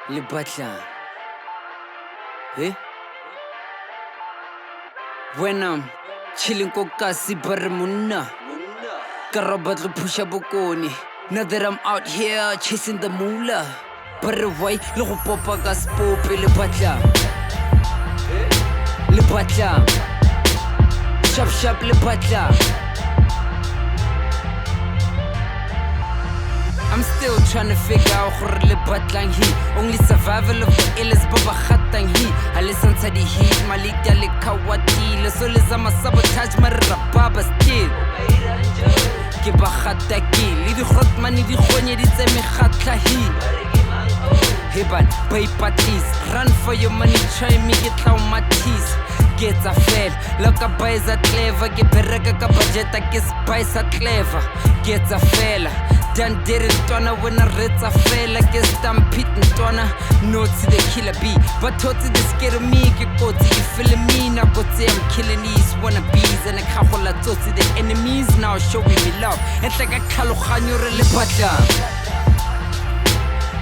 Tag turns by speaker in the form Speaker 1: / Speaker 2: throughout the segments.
Speaker 1: Le batla. Eh? When I'm chilling kokasi barmuna. Karabat lo pusha bokoni. Now that I'm out here chasing the moolah. Barway lo go popa ka spope le batla. Le batla. Shop shop le batla. I'm still trying to figure out who le batlang he. Only survival of the illest baba khatang he. I listen to the heat, malik ya le kawati. Le sole zama sabotage marra baba still. Ke ba khataki, le di khot mani di khonye di tse me khatla he. Hey but pay parties, run for your money, try me get out my teeth. Get a fail, look a buy is a clever, get bereka ka budget, I guess spice a clever. Get a fella, done did it tona when I read a fella, get stampede and tona. No to the killer bee, but to the scare of me, get go to you feeling me, now go to I'm killing these wannabes and a couple of to the enemies now showing me love. It's like a kaluhanyo le bata.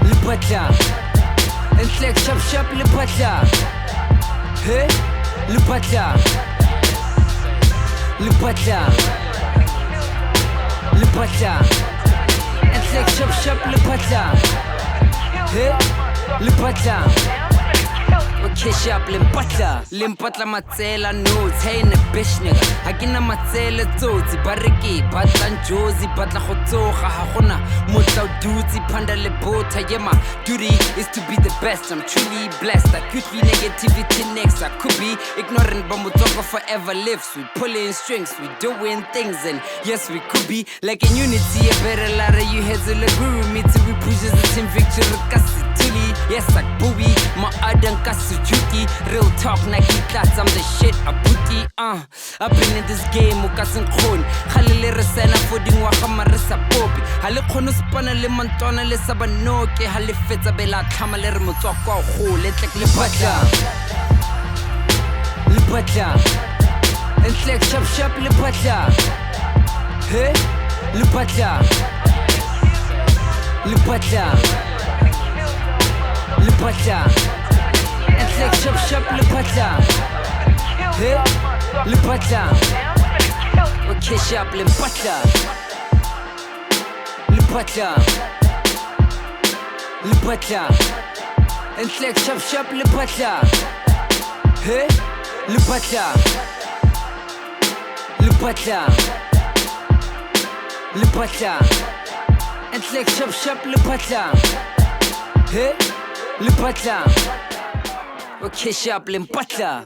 Speaker 1: Le bata. It's like shop shop le bata. Hey? Le bata. Le bata. Le bata. It's like shop shop le bata. Hey? Le bata. Okay, shop limpatla matsela notes. Hey, ne bitch nigga. Hakina matsela tsotsi bariki batla njozi batla go tsoga ha gona motla duty panda le bota. Yeah, my duty is to be the best. I'm truly blessed. I could be negativity next. I could be ignorant, but mutoko forever lives. We pulling strings, we doing things, and yes, we could be like in unity. A better ladder, you heads will agree with me till we push the team victory. Yes, I booby, my adan kasujuki. Real talk, Nike class, I'm the shit, a booty. I've been in this game, ukasin khon. Khalile resena foding wa khamarisa popi. Hale khono spana le mantona le sabanoke. Hale fetsa bela thama le re motswako wa go le tlek le batla. Le batla. Entlek shop shop le batla. Hey? Le batla. Le batla. Le bata, it's like shop shop le bata. Hey, le bata. Okay, shop le bata. Le bata. Le bata. It's like shop shop le bata. Hey, le bata. Le bata. Le bata. It's like shop shop le bata. Hey. Le bata. Okay, shop le bata.